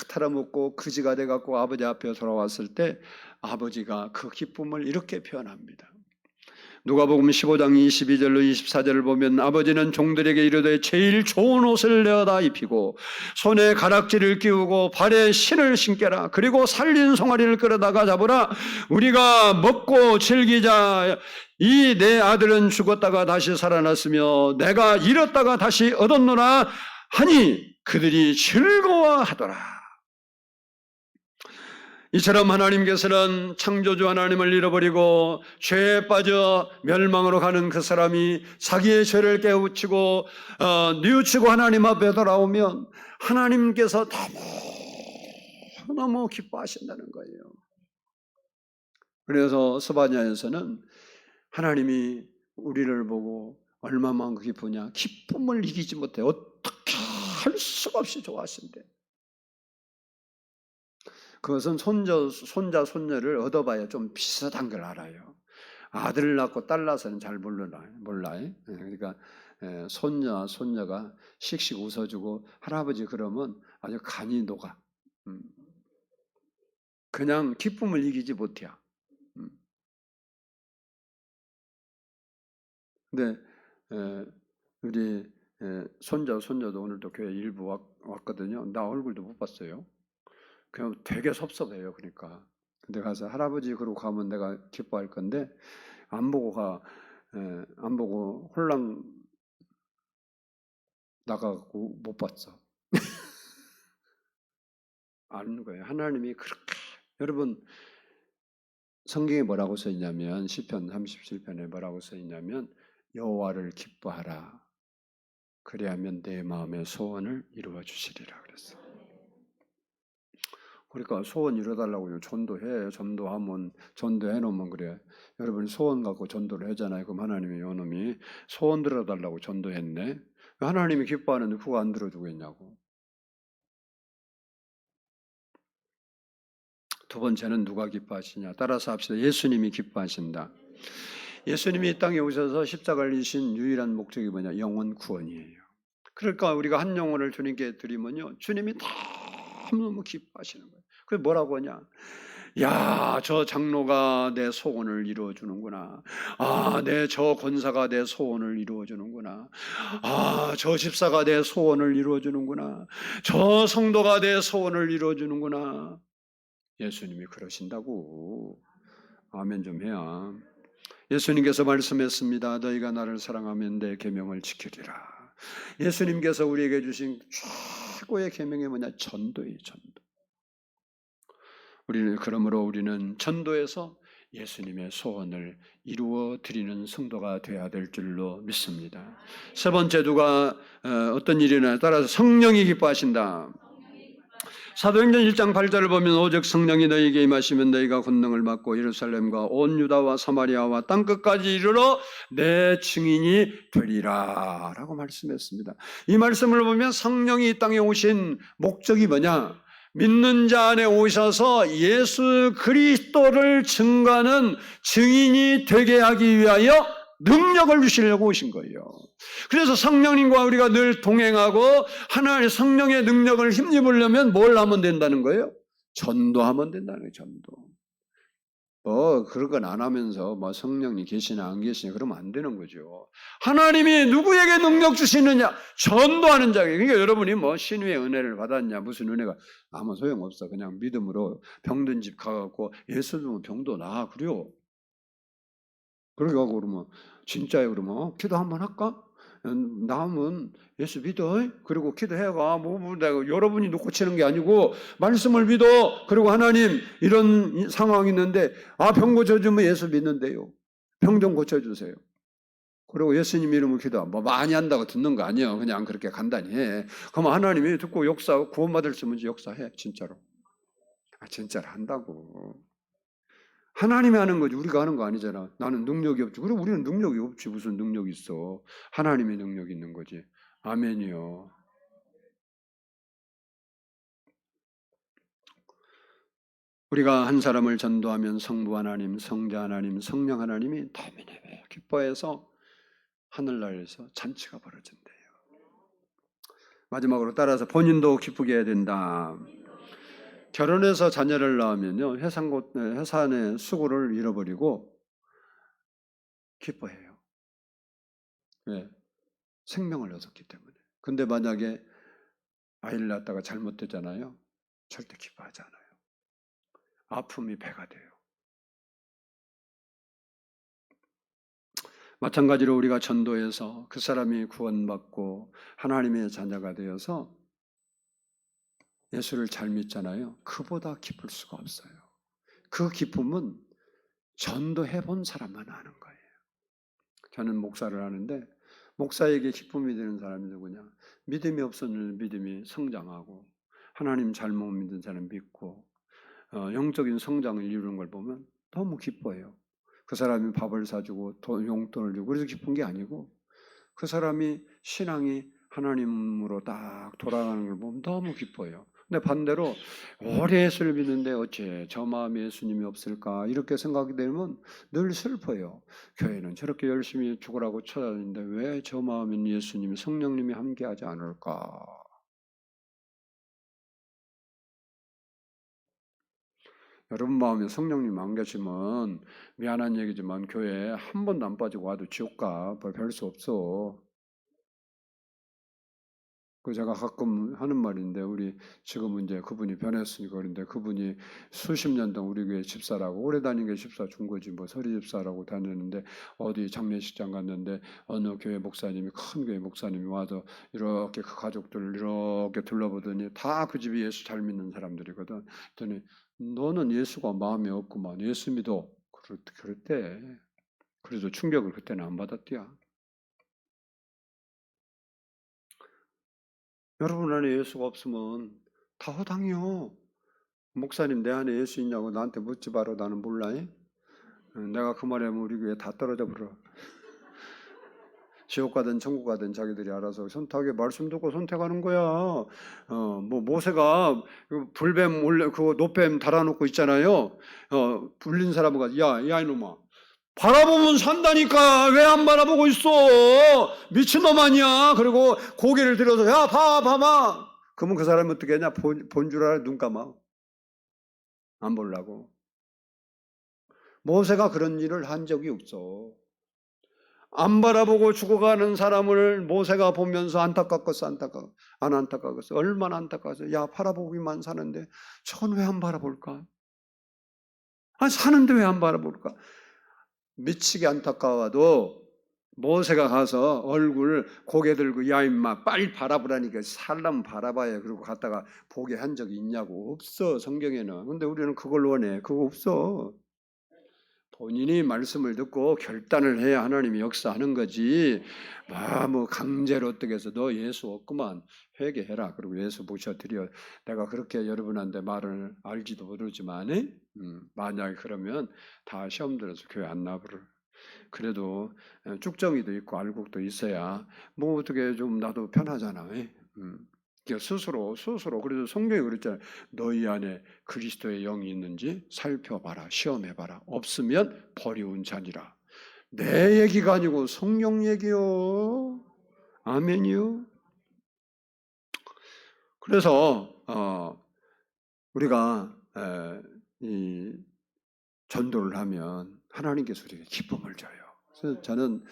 털어먹고 그지가 돼갖고 아버지 앞에 돌아왔을 때 아버지가 그 기쁨을 이렇게 표현합니다. 누가복음 15장 22절로 24절을 보면 아버지는 종들에게 이르되 제일 좋은 옷을 내어다 입히고 손에 가락지를 끼우고 발에 신을 신겨라. 그리고 살린 송아리를 끌어다가 잡으라. 우리가 먹고 즐기자. 이 내 아들은 죽었다가 다시 살아났으며 내가 잃었다가 다시 얻었노라 하니 그들이 즐거워하더라. 이처럼 하나님께서는 창조주 하나님을 잃어버리고 죄에 빠져 멸망으로 가는 그 사람이 자기의 죄를 깨우치고 뉘우치고 하나님 앞에 돌아오면 하나님께서 너무 기뻐하신다는 거예요. 그래서 스바냐에서는 하나님이 우리를 보고 얼마만큼 기쁘냐. 기쁨을 이기지 못해. 어떻게 할 수가 없이 좋아하신대. 그것은 손자, 손녀를 얻어봐야 좀 비슷한 걸 알아요. 아들 낳고 딸 낳아서는 잘 몰라요. 그러니까 손녀와 손녀가 씩씩 웃어주고 할아버지 그러면 아주 간이 녹아. 그냥 기쁨을 이기지 못해. 근데 우리 손자, 손녀도 오늘도 교회 일부 왔거든요. 나 얼굴도 못 봤어요. 그냥 되게 섭섭해요. 그러니까. 근데 가서 할아버지 그러고 가면 내가 기뻐할 건데 안 보고 가. 안 보고 홀랑 나가고 못 봤어. 아는 거예요. 하나님이 그렇게 여러분 성경에 뭐라고 써 있냐면 시편 37편에 뭐라고 써 있냐면 여호와를 기뻐하라. 그리하면 내 마음의 소원을 이루어 주시리라 그랬어. 그러니까 소원 이뤄달라고 전도해. 전도하면 전도해 놓으면 그래. 여러분이 소원 갖고 전도를 하잖아요. 그럼 하나님이 요놈이 소원 들어달라고 전도했네. 하나님이 기뻐하는데 그거 안 들어주겠냐고. 두 번째는 누가 기뻐하시냐. 따라서 합시다. 예수님이 기뻐하신다. 예수님이 이 땅에 오셔서 십자가를 지신 유일한 목적이 뭐냐? 영혼 구원이에요. 그러니까 우리가 한 영혼을 주님께 드리면요, 주님이 너무너무 기뻐하시는 거예요. 그게 뭐라고 하냐? 야, 저 장로가 내 소원을 이루어주는구나. 아, 저 권사가 내 소원을 이루어주는구나. 아, 저 집사가 내 소원을 이루어주는구나. 저 성도가 내 소원을 이루어주는구나. 예수님이 그러신다고. 아멘 좀 해야. 예수님께서 말씀했습니다. 너희가 나를 사랑하면 내 계명을 지키리라. 예수님께서 우리에게 주신 최고의 계명이 뭐냐? 전도예요. 전도. 그러므로 우리는 전도에서 예수님의 소원을 이루어 드리는 성도가 되어야 될 줄로 믿습니다. 세 번째, 누가 어떤 일이나 따라서 성령이 기뻐하신다. 사도행전 1장 8절을 보면 오직 성령이 너희에게 임하시면 너희가 권능을 받고 예루살렘과 온 유다와 사마리아와 땅끝까지 이르러 내 증인이 되리라 라고 말씀했습니다. 이 말씀을 보면 성령이 이 땅에 오신 목적이 뭐냐? 믿는 자 안에 오셔서 예수 그리스도를 증거하는 증인이 되게 하기 위하여 능력을 주시려고 오신 거예요. 그래서 성령님과 우리가 늘 동행하고 하나님의 성령의 능력을 힘입으려면 뭘 하면 된다는 거예요? 전도하면 된다는 거예요. 전도. 그런 건 안 하면서 성령님 계시나 안 계시냐 그러면 안 되는 거죠. 하나님이 누구에게 능력 주시느냐? 전도하는 자에게. 그러니까 여러분이 신유의 은혜를 받았냐? 무슨 은혜가 아무 소용없어. 그냥 믿음으로 병든 집 가갖고 예수 믿으면 병도 나아. 그래요. 그렇게 하고 그러면 진짜예요. 그러면 기도 한번 할까? 나오면 예수 믿어. 그리고 기도해가 내가 여러분이 놓고 치는 게 아니고 말씀을 믿어. 그리고 하나님 이런 상황이 있는데 병 고쳐주면 예수 믿는데요. 병 좀 고쳐주세요. 그리고 예수님 이름을 기도 많이 한다고 듣는 거 아니에요. 그냥 그렇게 간단히 해. 그러면 하나님이 듣고 구원받을 수 있는지 역사해. 진짜로. 진짜로 한다고. 하나님이 하는 거지 우리가 하는 거 아니잖아. 나는 능력이 없지. 그리고 우리는 능력이 없지. 무슨 능력이 있어. 하나님의 능력이 있는 거지. 아멘이요. 우리가 한 사람을 전도하면 성부 하나님, 성자 하나님, 성령 하나님이 너무너무 기뻐해서 하늘나라에서 잔치가 벌어진대요. 마지막으로 따라서 본인도 기쁘게 해야 된다. 결혼해서 자녀를 낳으면요, 해산의 수고를 잃어버리고 기뻐해요. 왜? 생명을 얻었기 때문에. 근데 만약에 아이를 낳다가 잘못되잖아요. 절대 기뻐하지 않아요. 아픔이 배가 돼요. 마찬가지로 우리가 전도해서 그 사람이 구원받고 하나님의 자녀가 되어서 예수를 잘 믿잖아요. 그보다 기쁠 수가 없어요. 그 기쁨은 전도해 본 사람만 아는 거예요. 저는 목사를 하는데 목사에게 기쁨이 되는 사람이 누구냐? 믿음이 없었는데 믿음이 성장하고 하나님 잘못 믿는 사람 믿고 영적인 성장을 이루는 걸 보면 너무 기뻐해요. 그 사람이 밥을 사주고 용돈을 주고 그래서 기쁜 게 아니고 그 사람이 신앙이 하나님으로 딱 돌아가는 걸 보면 너무 기뻐요. 근데 반대로 오래 예수를 믿는데 어째 저 마음에 예수님이 없을까 이렇게 생각이 되면 늘 슬퍼요. 교회는 저렇게 열심히 죽으라고 찾아다니는데 왜 저 마음엔 예수님이 성령님이 함께하지 않을까. 여러분 마음에 성령님 안 계시면 미안한 얘기지만 교회에 한 번도 안 빠지고 와도 지옥 가. 별 수 없어. 그 제가 가끔 하는 말인데 우리 지금은 이제 그분이 변했으니까 그런데 그분이 수십 년 동안 우리 교회 집사라고 오래 다닌 게 집사 준 거지 뭐 서리 집사라고 다녔는데 어디 장례식장 갔는데 어느 교회 목사님이 큰 교회 목사님이 와서 이렇게 그 가족들 이렇게 둘러보더니 다 그 집이 예수 잘 믿는 사람들이거든. 그랬더니 너는 예수가 마음에 없구만. 예수 믿어. 그랬대. 그래서 충격을 그때는 안 받았대요. 여러분 안에 예수가 없으면 다 허당이요. 목사님 내 안에 예수 있냐고 나한테 묻지 마라. 나는 몰라. 내가 그 말에 하면 우리 교회 다 떨어져 버려. 지옥 가든 천국 가든 자기들이 알아서 선택하게 말씀 듣고 선택하는 거야. 뭐 모세가 그 불뱀 올려 그 노뱀 달아놓고 있잖아요. 불린 사람은 가서 야 이놈아. 바라보면 산다니까 왜 안 바라보고 있어? 미친놈 아니야. 그리고 고개를 들어서 야 봐봐. 그러면 그 사람이 어떻게 하냐? 본 줄 알아 눈 감아. 안 보려고. 모세가 그런 일을 한 적이 없어. 안 바라보고 죽어가는 사람을 모세가 보면서 안타깝겠어. 안 안타깝겠어. 얼마나 안타까웠어. 야 바라보기만 사는데 저건 왜 안 바라볼까? 사는데 왜 안 바라볼까? 미치게 안타까워도 모세가 가서 얼굴 고개 들고 야 임마 빨리 바라보라니까 사람 바라봐야 그러고 갔다가 보게 한 적이 있냐고. 없어 성경에는. 근데 우리는 그걸 원해. 그거 없어. 본인이 말씀을 듣고 결단을 해야 하나님이 역사하는 거지. 뭐 강제로 어떻게 해서 너 예수 없구만 회개해라. 그리고 예수 모셔드려. 내가 그렇게 여러분한테 말을 알지도 모르지만 만약에 그러면 다 시험 들어서 교회 안 나버려. 그래도 쭉정이도 있고 알곡도 있어야 뭐 어떻게 좀 나도 편하잖아. 스스로 그래서 성경이 그랬잖아요. 너희 안에 그리스도의 영이 있는지 살펴봐라. 시험해봐라. 없으면 버리운 자니라. 내 얘기가 아니고 성령 얘기요. 아멘이요. 그래서 우리가 이 전도를 하면 하나님께서 우리에게 기쁨을 줘요. 그래서 저는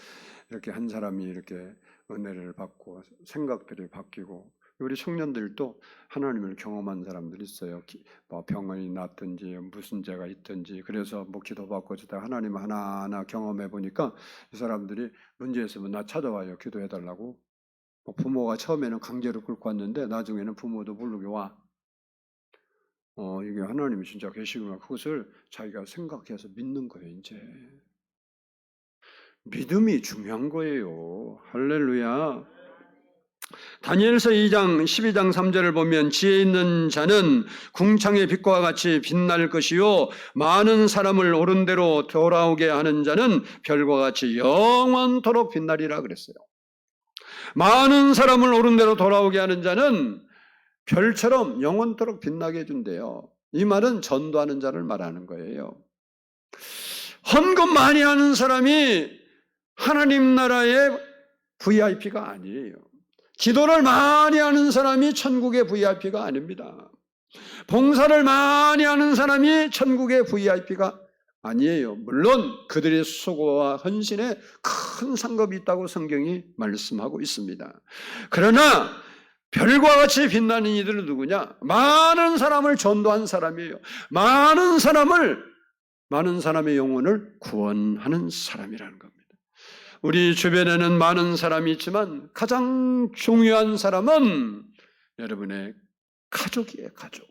이렇게 한 사람이 이렇게 은혜를 받고 생각들이 바뀌고 우리 청년들도 하나님을 경험한 사람들이 있어요. 뭐 병이 났든지 무슨 죄가 있든지 그래서 뭐 기도받고 주다 하나님 하나하나 경험해 보니까 이 사람들이 문제 있으면 나 찾아와요. 기도해 달라고. 뭐 부모가 처음에는 강제로 끌고 왔는데 나중에는 부모도 부르고 와. 이게 하나님이 진짜 계시구나. 그것을 자기가 생각해서 믿는 거예요, 이제. 믿음이 중요한 거예요. 할렐루야. 다니엘서 2장 12장 3절을 보면 지혜 있는 자는 궁창의 빛과 같이 빛날 것이요 많은 사람을 옳은 대로 돌아오게 하는 자는 별과 같이 영원토록 빛나리라 그랬어요. 많은 사람을 옳은 대로 돌아오게 하는 자는 별처럼 영원토록 빛나게 해준대요. 이 말은 전도하는 자를 말하는 거예요. 헌금 많이 하는 사람이 하나님 나라의 VIP가 아니에요. 기도를 많이 하는 사람이 천국의 VIP가 아닙니다. 봉사를 많이 하는 사람이 천국의 VIP가 아니에요. 물론 그들의 수고와 헌신에 큰 상급이 있다고 성경이 말씀하고 있습니다. 그러나 별과 같이 빛나는 이들은 누구냐? 많은 사람을 전도한 사람이에요. 많은 사람의 영혼을 구원하는 사람이라는 겁니다. 우리 주변에는 많은 사람이 있지만 가장 중요한 사람은 여러분의 가족이에요. 가족.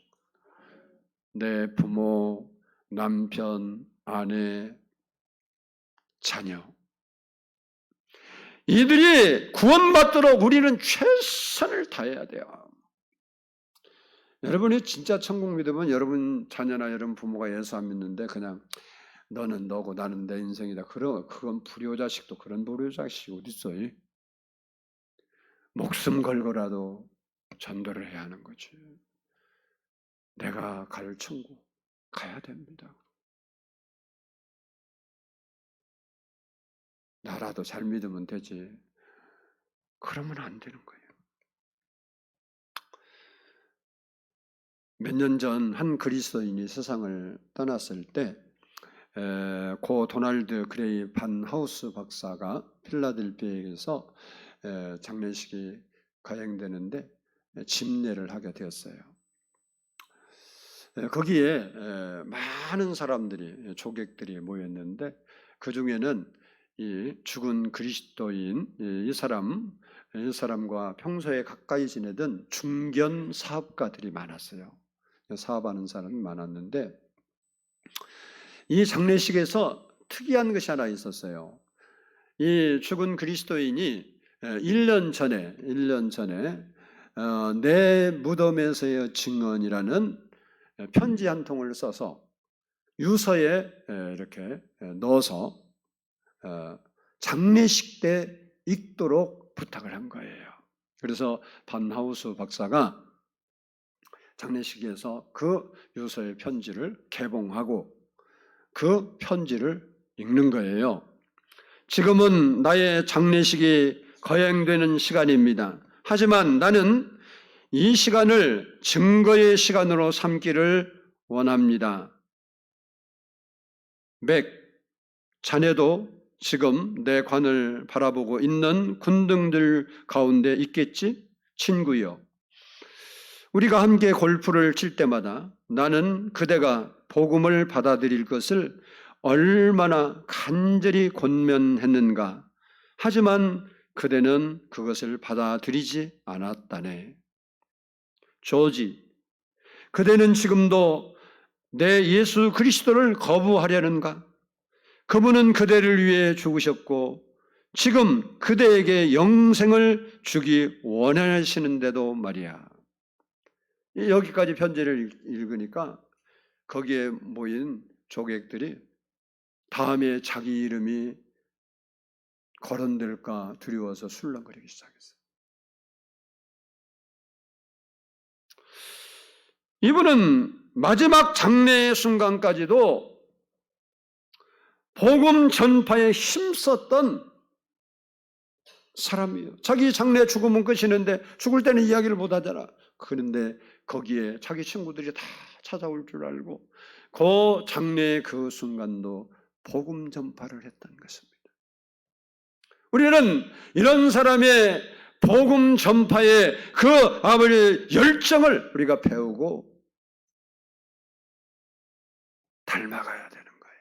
내 부모, 남편, 아내, 자녀. 이들이 구원받도록 우리는 최선을 다해야 돼요. 여러분이 진짜 천국 믿으면 여러분 자녀나 여러분 부모가 예수 안 믿는데 그냥 너는 너고 나는 내 인생이다. 그건 불효자식도 그런 불효자식이 어디 있어? 목숨 걸고라도 전도를 해야 하는 거지. 내가 갈 천국 가야 됩니다. 나라도 잘 믿으면 되지. 그러면 안 되는 거예요. 몇 년 전 한 그리스도인이 세상을 떠났을 때 고 도널드 그레이 반 하우스 박사가 필라델피아에서 장례식이 거행되는데 집례를 하게 되었어요. 거기에 많은 사람들이, 조객들이 모였는데 그 중에는 이 죽은 그리스도인 이 사람과 평소에 가까이 지내던 중견 사업가들이 많았어요. 사업하는 사람이 많았는데 이 장례식에서 특이한 것이 하나 있었어요. 이 죽은 그리스도인이 1년 전에 내 무덤에서의 증언이라는 편지 한 통을 써서 유서에 이렇게 넣어서 장례식 때 읽도록 부탁을 한 거예요. 그래서 반하우스 박사가 장례식에서 그 유서의 편지를 개봉하고 그 편지를 읽는 거예요. 지금은 나의 장례식이 거행되는 시간입니다. 하지만 나는 이 시간을 증거의 시간으로 삼기를 원합니다. 맥, 자네도 지금 내 관을 바라보고 있는 군등들 가운데 있겠지? 친구여. 우리가 함께 골프를 칠 때마다 나는 그대가 복음을 받아들일 것을 얼마나 간절히 권면했는가. 하지만 그대는 그것을 받아들이지 않았다네. 조지, 그대는 지금도 내 예수 그리스도를 거부하려는가? 그분은 그대를 위해 죽으셨고 지금 그대에게 영생을 주기 원하시는데도 말이야. 여기까지 편지를 읽으니까 거기에 모인 조객들이 다음에 자기 이름이 거론될까 두려워서 술렁거리기 시작했어요. 이분은 마지막 장례의 순간까지도 복음 전파에 힘썼던 사람이에요. 자기 장례 죽으면 끝이는데 죽을 때는 이야기를 못하잖아. 그런데 거기에 자기 친구들이 다 찾아올 줄 알고 그 장례의 그 순간도 복음 전파를 했던 것입니다. 우리는 이런 사람의 복음 전파의 그 아버지의 열정을 우리가 배우고 닮아가야 되는 거예요.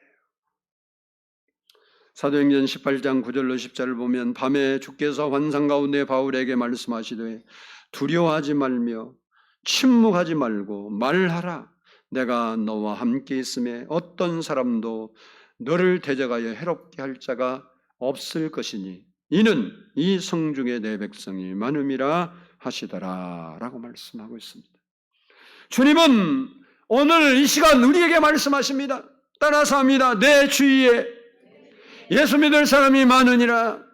사도행전 18장 9절로 10절을 보면 밤에 주께서 환상 가운데 바울에게 말씀하시되 두려워하지 말며 침묵하지 말고 말하라. 내가 너와 함께 있음에 어떤 사람도 너를 대적하여 해롭게 할 자가 없을 것이니 이는 이 성중에 내 백성이 많음이라 하시더라 라고 말씀하고 있습니다. 주님은 오늘 이 시간 우리에게 말씀하십니다. 따라서 합니다. 내 주위에 예수 믿을 사람이 많으니라.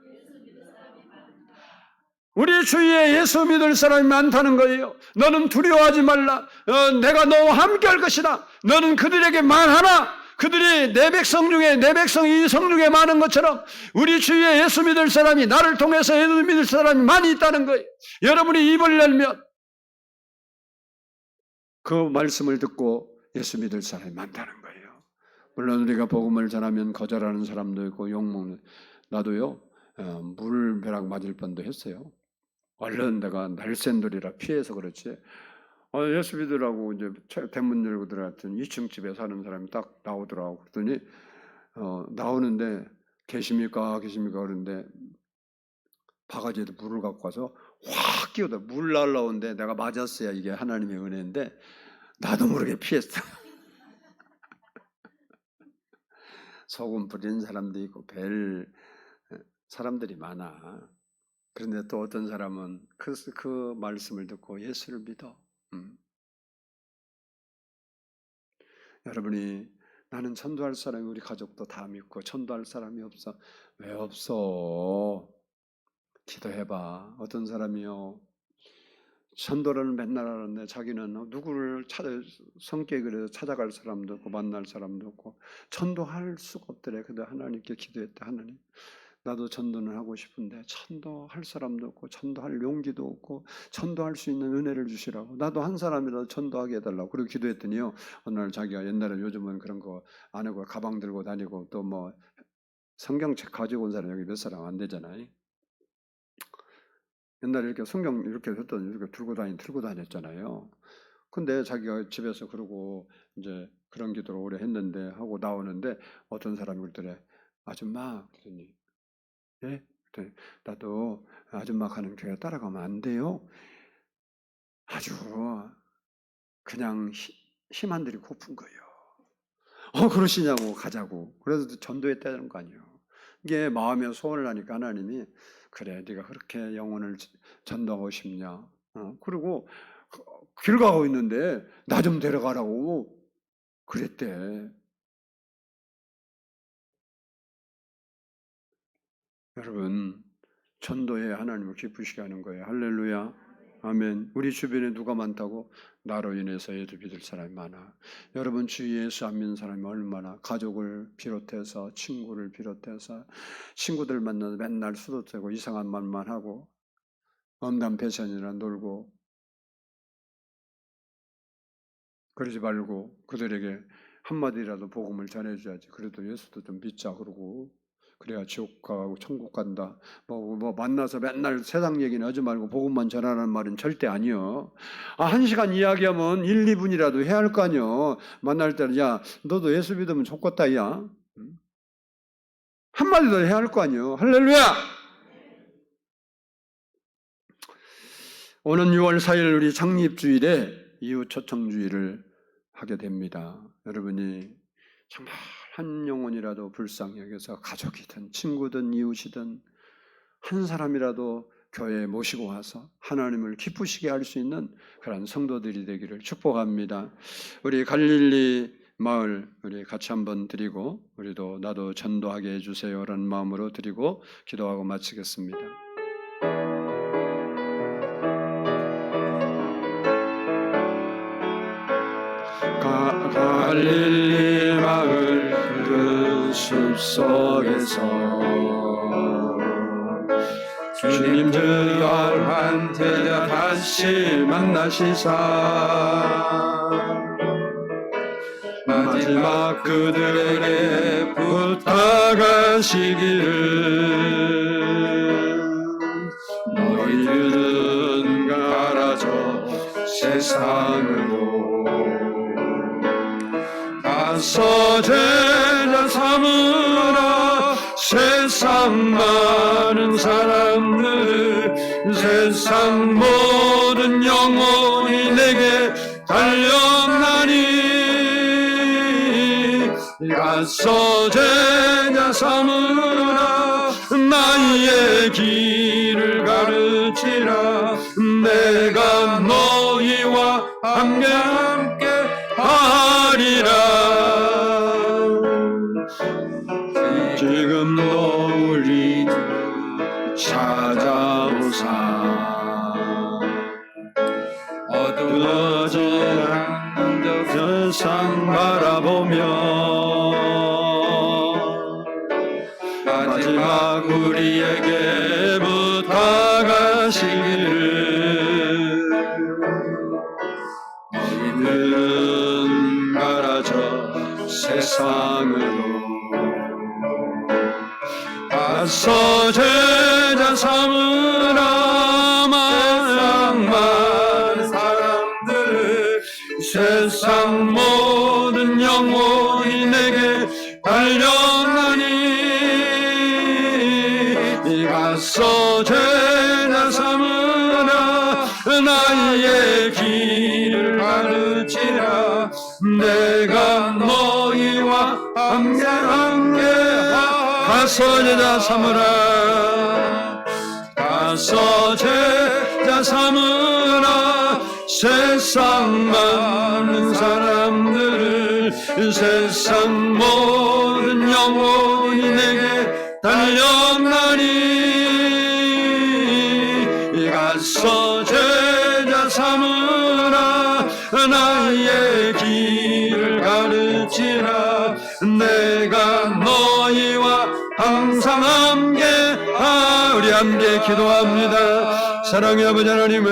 우리 주위에 예수 믿을 사람이 많다는 거예요. 너는 두려워하지 말라. 내가 너와 함께 할 것이다. 너는 그들에게 말하라. 그들이 내 백성 중에 내 백성이 이 성 중에 많은 것처럼 우리 주위에 예수 믿을 사람이 나를 통해서 예수 믿을 사람이 많이 있다는 거예요. 여러분이 입을 열면 그 말씀을 듣고 예수 믿을 사람이 많다는 거예요. 물론 우리가 복음을 전하면 거절하는 사람도 있고 욕먹는, 나도요 물벼락 맞을 뻔도 했어요. 얼른 내가 날쌘돌이라 피해서 그렇지. 예수 믿으라고 이제 대문 열고 들어갔더니 2층 집에 사는 사람이 딱 나오더라고. 그랬더니 나오는데 계십니까 그러는데 바가지에도 물을 갖고 와서 확 끼우다. 물 날라오는데 내가 맞았어야 이게 하나님의 은혜인데 나도 모르게 피했어. 소금 뿌리는 사람도 있고 별 사람들이 많아. 그런데 또 어떤 사람은 그 말씀을 듣고 예수를 믿어. 여러분이 나는 전도할 사람이 우리 가족도 다 믿고 전도할 사람이 없어. 왜 없어? 기도해봐. 어떤 사람이요 전도를 맨날 하는데 자기는 누구를 성격을 찾아갈 사람도 없고 만날 사람도 없고 전도할 수가 없더래. 근데 하나님께 기도했다. 하나님 나도 전도는 하고 싶은데 전도할 사람도 없고 전도할 용기도 없고 전도할 수 있는 은혜를 주시라고. 나도 한 사람이라도 전도하게 해달라고. 그리고 기도했더니요 어느 날 자기가 옛날에 요즘은 그런 거 안 하고 가방 들고 다니고 또 뭐 성경책 가지고 온 사람 여기 몇 사람 안 되잖아요. 옛날에 이렇게 성경 이렇게 했더니 이렇게 들고 다녔잖아요. 근데 자기가 집에서 그러고 이제 그런 기도를 오래 했는데 하고 나오는데 어떤 사람이 그러더래. 아줌마 그랬더니 예? 그랬더니 나도 아줌마 가는 교회 따라가면 안 돼요? 아주 그냥 힘 안 들이고 고픈 거예요. 그러시냐고 가자고. 그래서 전도했다는 거 아니에요. 이게 마음에 소원을 하니까 하나님이 그래 네가 그렇게 영혼을 전도하고 싶냐. 그리고 길 가고 있는데 나 좀 데려가라고 그랬대. 여러분 전도에 하나님을 기쁘시게 하는 거예요. 할렐루야. 아멘. 우리 주변에 누가 많다고? 나로 인해서 예수 믿을 사람이 많아. 여러분 주 예수 안 믿는 사람이 얼마나 가족을 비롯해서 친구를 비롯해서 친구들 만나서 맨날 수도 떼고 이상한 말만 하고 엄담배선이나 놀고 그러지 말고 그들에게 한마디라도 복음을 전해줘야지. 그래도 예수도 좀 믿자 그러고 그래야 지옥 가고 천국 간다. 뭐 만나서 맨날 세상 얘기는 하지 말고 복음만 전하라는 말은 절대 아니요. 1시간 이야기하면 1, 2분이라도 해야 할 거 아니요. 만날 때는 야 너도 예수 믿으면 좋겠다 야. 한마디 더 해야 할 거 아니요. 할렐루야. 오는 6월 4일 우리 창립주일에 이웃 초청주일을 하게 됩니다. 여러분이 정말 한 영혼이라도 불쌍히 여겨서 가족이든 친구든 이웃이든 한 사람이라도 교회에 모시고 와서 하나님을 기쁘시게 할 수 있는 그런 성도들이 되기를 축복합니다. 우리 갈릴리 마을 우리 같이 한번 드리고 우리도 나도 전도하게 해주세요라는 마음으로 드리고 기도하고 마치겠습니다. 갈릴리 마을 그 숲속에서 주님 주얼한 제자 다시 만나시사 마지막 그들에게 부탁하시기를 너희들은 가라져 세상으로 가서 제자 삼으라 세상 많은 사람들 세상 모든 영혼이 내게 달려나니 가서 제자 삼으라 나의 길을 가르치라 내가 너희와 함께 하리라. 지금도 우리 찾아오사 어두워진 세상 바라보며 마지막 우리에게 부탁하시기를 너희들은 가라져 세상으로 가서 제자 삼으라 많은 사람들을 세상 모든 영혼이 내게 달려나니 가서 제자 삼으라 나의 길을 가르치라 내가 너희와 함께 가서 제자 삼으라 가서 제자 삼으라 세상 많은 사람들을 세상 모든 영혼이 내게 달려나니 가서 제자 삼으라 나의 길을 가르치라 내가 너희와 항상 함께 우리 함께 기도합니다. 사랑의 아버지 하나님